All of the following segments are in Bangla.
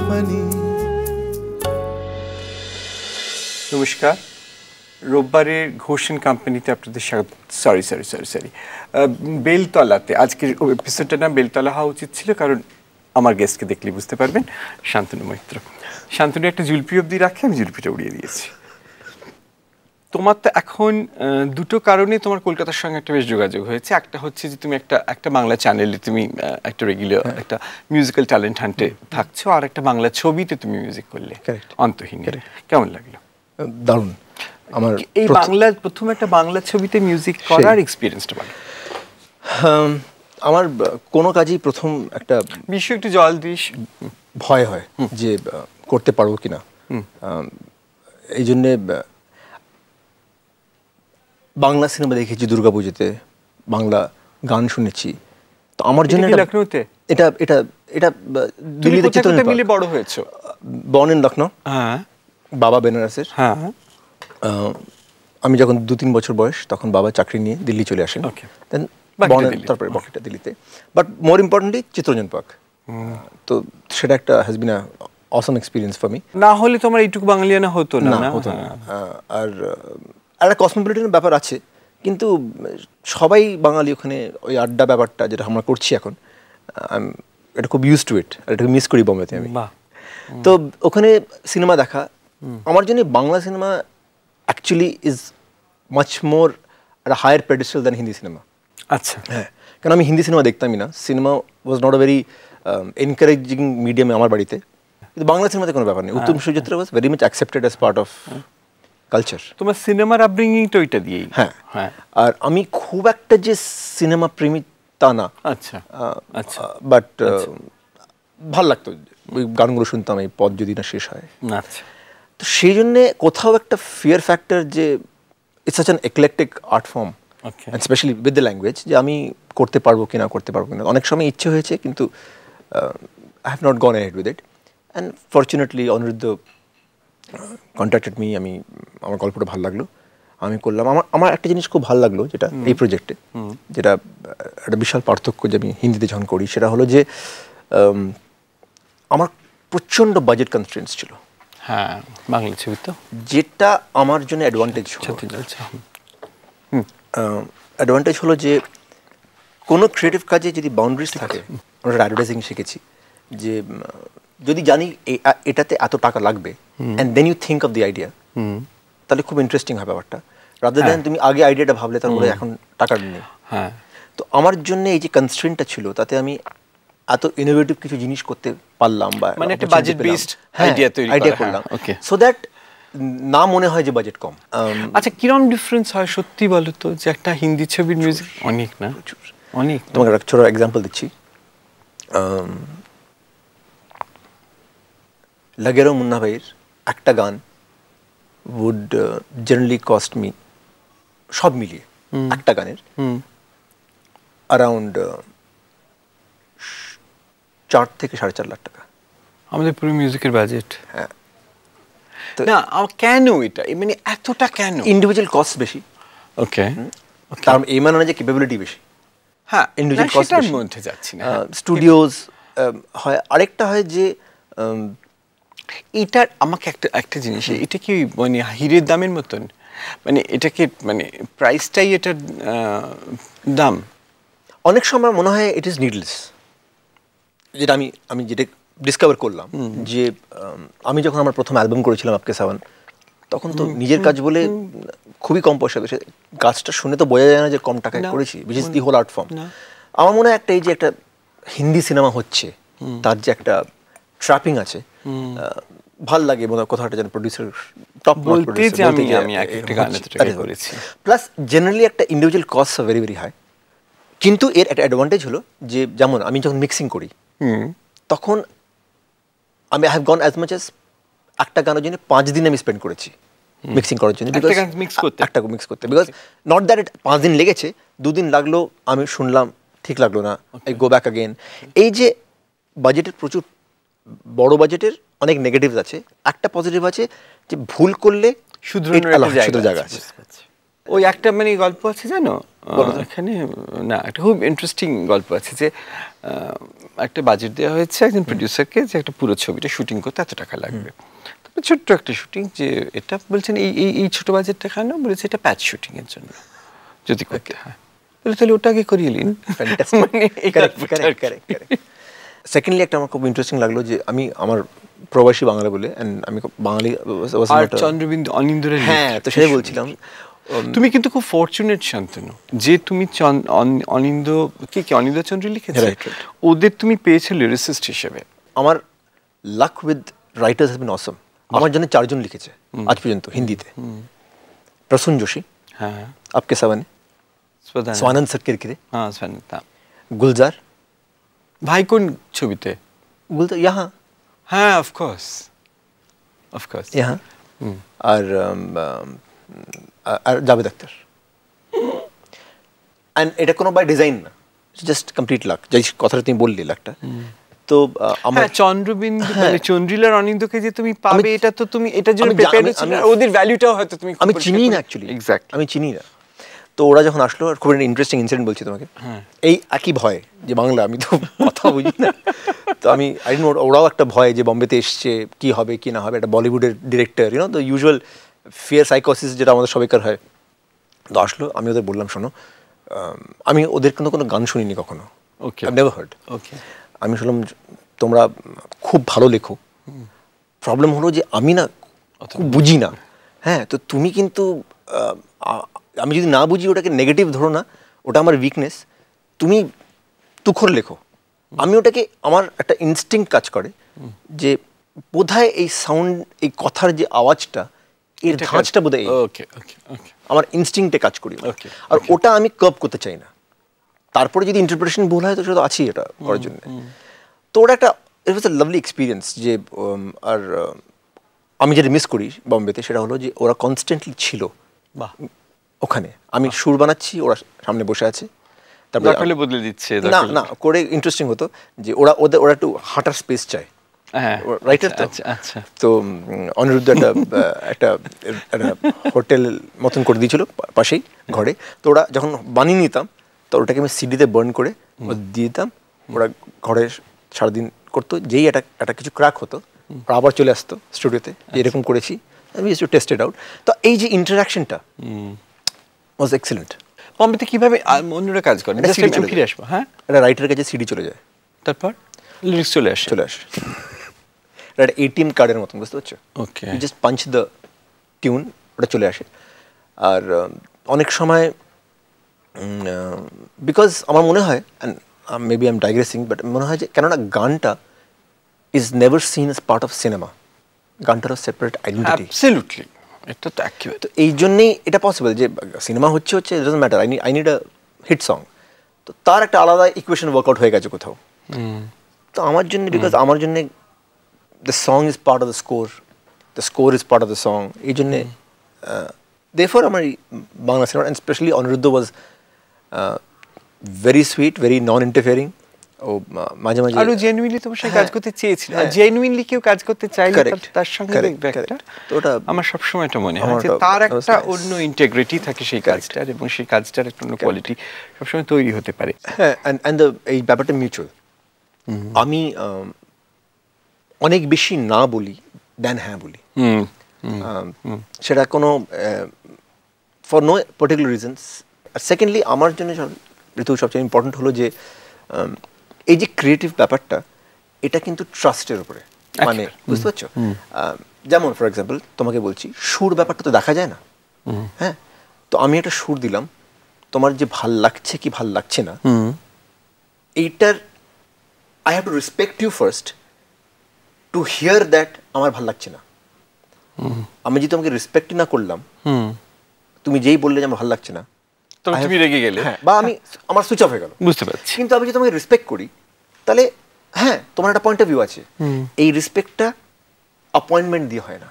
funny. নমস্কার, রোববারের ঘোষ এন্ড কোম্পানিতে আপনাদের স্বাগত। সরি বেলতলাতে আজকের এপিসোডটার নাম বেলতলা হওয়া উচিত ছিল, কারণ আমার গেস্টকে দেখলে বুঝতে পারবেন, শান্তনু মৈত্র। শান্তনু একটা জুলপি অবধি রাখে, আমি জুলপিটা উড়িয়ে দিয়েছি। তোমার তো এখন দুটো কারণে তোমার কলকাতার সঙ্গে একটা বেশ যোগাযোগ হয়েছে। একটা হচ্ছে যে তুমি একটা বাংলা চ্যানেলে তুমি একটা রেগুলার একটা মিউজিক্যাল ট্যালেন্ট হান্টে থাকছো, আর একটা বাংলা ছবিতে তুমি মিউজিক করলে, অন্তহীন। কেমন লাগলো? দারুণ। আমার এই বাংলা প্রথম একটা বাংলা ছবিতে মিউজিক করার এক্সপিরিয়েন্সটা বলো। আমার কোনো কাজই প্রথম একটা বিশ্ব একটু জল দিস, ভয় হয় যে করতে পারবো কিনা। এই জন্যে বাংলা সিনেমা দেখেছি, দুর্গাপুজোতে বাংলা গান শুনেছি। তো আমার জন্য লখনৌতে এটা এটা এটা দিল্লিতে চিত্রনগর মিলে বড় হয়েছে। Born in Lucknow. হ্যাঁ, বাবা বেনারসের। হ্যাঁ, আমি যখন 2-3 বছর বয়স তখন বাবা চাকরি নিয়ে দিল্লি চলে আসেন। দেন তারপরে বাকিটা দিল্লিতে। But more importantly Chittaranjan park. তো সেটা একটা has been a Assam experience for me. না হলে তোমার এইটুকু বাঙালিয়ানা হতো না। হতো না। আর একটা কসমোপলিটন ব্যাপার আছে, কিন্তু সবাই বাঙালি ওখানে। ওই আড্ডা ব্যাপারটা যেটা আমরা করছি এখন, এটা খুব ইউজ টু ইট। আর এটাকে মিস করি বোম্বেতে আমি। তো ওখানে সিনেমা দেখা আমার জন্য Bangla cinema actually is much more at a higher pedestal than Hindi cinema. আচ্ছা, হ্যাঁ, কারণ আমি হিন্দি সিনেমা দেখতামই না। Cinema was not a very encouraging মিডিয়ামে আমার বাড়িতে। কিন্তু বাংলা সিনেমাতে কোনো ব্যাপার নেই। Uttam Suchitra was very much accepted as part of culture. তোমার সিনেমার আপব্রিঙ্গিংটা ওইটা দিয়েই। হ্যাঁ, আর আমি খুব একটা যে সিনেমা প্রেমী তা না। আচ্ছা আচ্ছা, বাট ভাল লাগতো ওই গানগুলো শুনতাম, এই পথ যদি না শেষ হয়। আচ্ছা, তো সেই জন্যে কোথাও একটা ফিয়ার ফ্যাক্টর যে it's such an eclectic art form, and specially with the language, যে আমি করতে পারবো কিনা করতে পারবো কিনা। অনেক সময় ইচ্ছে হয়েছে, কিন্তু I have not gone ahead with it. And fortunately Aniruddha contacted me. আমার গল্পটা ভালো লাগলো, আমি করলাম। আমার একটা জিনিস খুব ভালো লাগলো যেটা এই প্রজেক্টে, যেটা একটা বিশাল পার্থক্য যে আমি হিন্দিতে যখন করি, সেটা হলো যে আমার প্রচণ্ড বাজেট কনস্ট্রেন্টস ছিল। হ্যাঁ, বাংলা ছবি তো, যেটা আমার জন্য অ্যাডভান্টেজ অ্যাডভান্টেজ হলো যে কোনো ক্রিয়েটিভ কাজে যদি বাউন্ডারিজ থাকে, আমরা অ্যাডভার্টাইজিং শিখেছি যে যদি জানি এটাতে এত টাকা লাগবে, and then you think of the idea, তাহলে খুব ইন্টারেস্টিং হবে ব্যাপারটা। রাদার দেন তুমি আগে আইডিয়াটা ভাবলে তারপরে এখন টাকা নেই। হ্যাঁ, তো আমার জন্য এই যে কনস্ট্রেন্টটা ছিল, তাতে আমি এত ইনোভেটিভ কিছু জিনিস করতে পারলাম, বা মানে একটা বাজেট বেসড আইডিয়া করলাম, সো দ্যাট না মনে হয় যে বাজেট কম। আচ্ছা, কিরম ডিফারেন্স হয় সত্যি বলো তো, যে একটা হিন্দি ছবির মিউজিক অনেক না অনেক। তোমাকে একটা ছোট এক্সাম্পল দিচ্ছি। লাগেরো মুন্না ভাইয়ের একটা গান উড জেনারেলি কস্ট মি, সব মিলিয়ে একটা গানের অ্যারাউন্ড 4 থেকে 4.5 লাখ টাকা আমাদের পুরো মিউজিকের বাজেট। হ্যাঁ, না কেন এটা, মানে এতটা কেন? ইন্ডিভিজুয়াল কস্ট বেশি। ওকে, তার এই মানে না যে ক্যাপাবিলিটি বেশি। হ্যাঁ, ইন্ডিভিজুয়াল কস্টের মধ্যে যাচ্ছি না। স্টুডিওজ হয়, আরেকটা হয় যে এটা আমাকে একটা জিনিস, এটা কি মানে হীরের দামের মতন, মানে এটাকে মানে প্রাইসটাই এটার দাম? অনেক সময় মনে হয় ইট ইজ নিডলেস। যেটা আমি যেটা ডিসকভার করলাম, যে আমি যখন আমার প্রথম অ্যালবাম করেছিলাম আপকে সাওয়ান, তখন তো নিজের কাজ বলে খুবই কম পয়সা গেছে। গাছটা শুনে তো বোঝা যায় না যে কম টাকায় করেছি, which is the whole art form. আমার মনে হয় এই যে একটা হিন্দি সিনেমা হচ্ছে, তার যে একটা ট্র্যাপিং আছে, ভাল লাগে মনে হয় কথাটা, যেন প্রডিউসার টপ বলতে যে আমি একটা গানে ট্রাই করেছি। প্লাস জেনারেলি একটা individual cost very very high. কিন্তু এর একটা অ্যাডভান্টেজ হলো যে, যেমন আমি যখন মিক্সিং করি, তখন আমি I have gone as much as একটা গানের জন্য 5 দিন আমি স্পেন্ড করেছি মিক্সিং করার জন্য, একটা মিক্স করতে। বিকজ নট দ্যাট ইট 5 দিন লেগেছে, 2 দিন লাগলো, আমি শুনলাম ঠিক লাগলো না, আই গো ব্যাক অ্যাগেন। এই যে বাজেটের প্রচুর বড় বাজেটের অনেক নেগেটিভস আছে, একটা পজিটিভ আছে যে ভুল করলে শুধরানোর জায়গা আছে। ওই একটা মানে গল্প আছে জানো এখানে, না একটা খুব ইন্টারেস্টিং গল্প আছে, যে একটা বাজেট দেওয়া হয়েছে একজন প্রডিউসারকে যে একটা পুরো ছবিটা শুটিং করতে এত টাকা লাগবে। তারপরে ছোট্ট একটা শুটিং, যে এটা বলছেন এই ছোট বাজেটটা কেন, বলেছে এটা প্যাচ শুটিং এর জন্য যদি করতে হয়, বলে তাহলে ওটা আগে করিয়ে নিন। সেকেন্ডলি একটা আমার খুব ইন্টারেস্টিং লাগলো যে আমি আমার প্রবাসী বাংলা বলে, আমি বাঙালি আর চন্দ্রবিন্দু অনিন্দ্যের, হ্যাঁ তো সেটাই বলছিলাম। তুমি কিন্তু খুব ফরচুনেট শান্তনু যে তুমি অনিন্দ্য অনিন্দ্য চন্দ্র লিখেছে, ওদের তুমি পেয়েছো লিরিসিস্ট হিসেবে। আমার luck with writers has been awesome. আমার জন্য 4 জন লিখেছে আজ পর্যন্ত হিন্দিতে। প্রসূন যোশী, হ্যাঁ, আপকে সাবানে, स्वानंद सटकिरकिरे, হ্যাঁ स्वानंद, गुलजार। ভাই কোন ছবিতে? गुलजार यहाँ, হ্যাঁ অফকোর্স यहाँ। আর জাভেদ আখতার। অ্যান্ড এটা কোনো বাই ডিজাইন না, জাস্ট কমপ্লিট লাক। যে কথাটা তুমি বললি লাকটা, তো আমার চন্দ্রবিন্দু মানে চন্দ্রিলার অনিন্দকে যে তুমি পাবে, এটা তো তুমি এটার জন্য প্রিপেয়ার ছিল, ওদের ভ্যালুটাও হয়তো তুমি আমি চিনি না অ্যাকচুয়ালি, এক্স্যাক্ট আমি চিনি না। তো ওরা যখন আসলো, আর খুব একটা ইন্টারেস্টিং ইনসিডেন্ট বলছি তোমাকে। এই একই ভয় যে বাংলা, আমি তো কথা বুঝি না, তো আমি ওরাও একটা ভয় যে বম্বেতে এসছে, কি হবে কি না হবে, একটা বলিউডের director, you know the usual fear সাইকোসিস যেটা আমাদের সবাইকার হয়। তো আসলো, আমি ওদের বললাম শোনো, আমি ওদের কোনো গান শুনিনি কখনো, নেভার হার্ড। আমি শুনলাম তোমরা খুব ভালো লেখো, প্রবলেম হলো যে আমি না খুব বুঝি না। হ্যাঁ, তো তুমি কিন্তু আমি যদি না বুঝি ওটাকে নেগেটিভ ধরো না, ওটা আমার উইকনেস। তুমি তুখর লেখো, আমি ওটাকে, আমার একটা ইনস্টিংক্ট কাজ করে যে বোধহয় এই সাউন্ড, এই কথার যে আওয়াজটা, এর ধাঁচটা বোধহয় আমার ইনস্টিংক্টে কাজ করি, আর ওটা আমি কার্ভ করতে চাই না। তারপরে যদি ইন্টারপ্রিটেশন ভুল হয় তো সেটা তো আছেই এটা করার জন্য। তো ওটা একটা ইট ওয়াজ এ লাভলি এক্সপিরিয়েন্স। যে আর আমি যেটা মিস করি বম্বেতে সেটা হলো যে ওরা কনস্ট্যান্টলি ছিল ওখানে। আমি সুর বানাচ্ছি, ওরা সামনে বসে আছে, তারপরে বদলে দিচ্ছে না না করে। ইন্টারেস্টিং হতো যে ওরা একটু হাঁটার স্পেস চায়, রাইটার তো। আচ্ছা, তো অনিরুদ্ধ একটা হোটেল মতন করে দিয়েছিল পাশেই ঘরে। তো ওরা যখন বানিয়ে নিতাম, তো ওটাকে আমি সিডিতে বার্ন করে দিয়ে দিতাম। ওরা ঘরে সারাদিন করতো, যেই একটা কিছু ক্র্যাক হতো ওরা আবার চলে আসতো স্টুডিওতে, এরকম করেছি, আমি use to test it out. তো এই যে ইন্টারাকশনটা ওয়াজ এক্সিলেন্ট। বম্বেতে কিভাবে অন্যরা কাজ করে? ফিরে আসবো, হ্যাঁ, একটা রাইটারের কাছে সিডি চলে যায়, তারপর লিরিক্স চলে আসে। একটা এটিএম কার্ডের মতন, বুঝতে পারছো? Okay, you just punch the tune, ওটা চলে আসে। আর অনেক সময় বিকজ আমার মনে হয়, maybe I am digressing, but মনে হয় যে কেননা গানটা is never seen as part of cinema, গানটারও সেপারেট আইডেন্টিটি। অ্যাবসলিউটলি, এটা তো একেবারে। তো এই জন্যেই এটা পসিবল যে সিনেমা হচ্ছে it doesn't matter, I need a hit song, তো তার একটা আলাদা ইকুয়েশন ওয়ার্কআউট হয়ে গেছে কোথাও। তো আমার জন্য, বিকজ আমার জন্য the song is part of the score is part of the song, এই জন্যে therefore আমার Bangla cinema, and especially Aniruddha was very sweet, very non-interfering. ও মাঝে মাঝে আরো জেনুইনলি তোমার সাথে কাজ করতে চেয়েছিল, আর জেনুইনলি কেউ কাজ করতে চাইলে তার সঙ্গে দেখবে একটা, তো ওটা আমার সবসময় এটা মনে হয় যে তার একটা অন্য ইন্টিগ্রিটি থাকে সেই কাজটার, এবং সেই কাজটার একটা অন্য কোয়ালিটি সবসময় তৈরি হতে পারে। হ্যাঁ, and এই ব্যাপারটা মিউচুয়াল। আমি অনেক বেশি না বলি দেন হ্যাঁ বলি, সেটা কোনো ফর নো পার্টিকুলার রিজনস। আর সেকেন্ডলি আমার জন্য ঋতু সবচেয়ে ইম্পর্টেন্ট হলো যে এই যে ক্রিয়েটিভ ব্যাপারটা, এটা কিন্তু ট্রাস্টের উপরে, মানে বুঝতে পারছো? যেমন ফর এক্সাম্পল তোমাকে বলছি, সুর ব্যাপারটা তো দেখা যায় না, হ্যাঁ, তো আমি একটা সুর দিলাম, তোমার যে ভাল লাগছে কি ভাল লাগছে না, এইটার I have to respect you first to hear that আমার ভাল লাগছে না। আমি যদি তোমাকে রেসপেক্টই না করলাম, তুমি যেই বললে যে আমার ভাল লাগছে না, তুমি রেগে গেলে, হ্যাঁ, বা আমি আমার সুইচ অফ হয়ে গেল, বুঝতে পারছি। কিন্তু আমি যদি তোমাকে রেসপেক্ট করি, তাহলে হ্যাঁ তোমার একটা পয়েন্ট অফ ভিউ আছে। এই রেসপেক্টটা অ্যাপয়েন্টমেন্ট দিয়ে হয় না,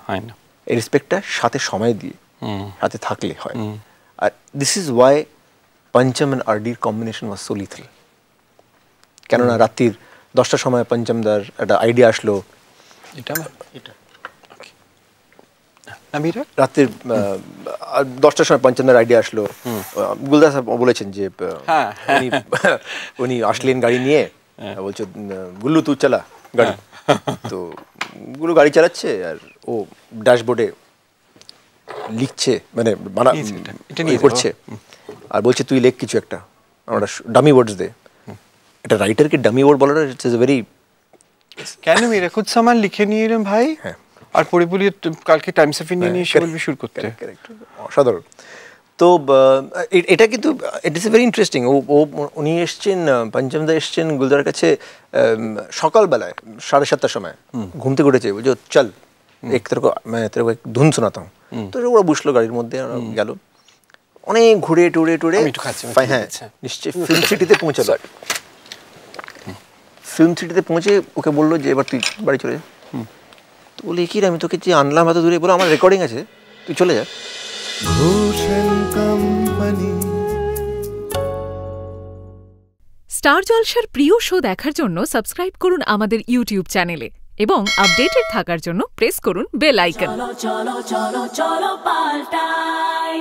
হয় না। এই রেসপেক্টটা সাথে সময় দিয়ে, সাথে থাকলে হয়। আর দিস ইজ ওয়াই পঞ্চম অ্যান্ড আরডির কম্বিনেশন ওয়াজ সো লিথল। কেননা রাত্রির 10টার সময় পঞ্চমদার একটা আইডিয়া আসলো, এটা আমিরা রাত্রির 10টার সময় পঞ্চান্নের আইডিয়া আসলো। গুলদার সাহেব বলেছেন যে উনি আসলেন গাড়ি নিয়ে, বলছে গুল্লু তুই চালা গাড়ি। তো গুল্লু গাড়ি চালাচ্ছে আর ও ড্যাশবোর্ডে লিখছে, মানে করছে, আর বলছে তুই লেখ কিছু একটা, আমরা ডামি ওয়ার্ডস দে। এটা রাইটারকে ডামি ওয়ার্ড বলাটা ইটস এ ভেরি, কেন মেরা কুছ সামান লিখে নিয়ে এলাম ভাই, আর পড়ে বলিয়ে কালকে টাইমস অফ ইন্ডিয়া নিয়ে এসে বলবি শুরু করতে। অসাধারণ। তো এটা কিন্তু ইট ইস ভেরি ইন্টারেস্টিং। উনি এসছেন, পঞ্চমদা এসছেন গুলজারের কাছে সকালবেলায় 7:30টার সময়, ঘুম থেকে উঠেছে, বলছো চল এক তেরে ধুন শোনাতা হুঁ। তো ওরা বসলো গাড়ির মধ্যে, গেল অনেক ঘুরে টুরে টুরে, হ্যাঁ নিশ্চয়ই ফিল্ম সিটিতে পৌঁছালো। ফিল্ম সিটিতে পৌঁছে ওকে বললো যে এবার তুই বাড়ি চলে যা। তো বলি কি রে, আমি তোকে যে আনলাম এত দূরে, বলো আমার রেকর্ডিং আছে, তুই চলে যা। স্টার জলসার প্রিয় শো দেখার জন্য সাবস্ক্রাইব করুন আমাদের ইউটিউব চ্যানেলে এবং আপডেটেড থাকার জন্য প্রেস করুন বেল আইকন। চলো চলো চলো চলো পাল্টাই।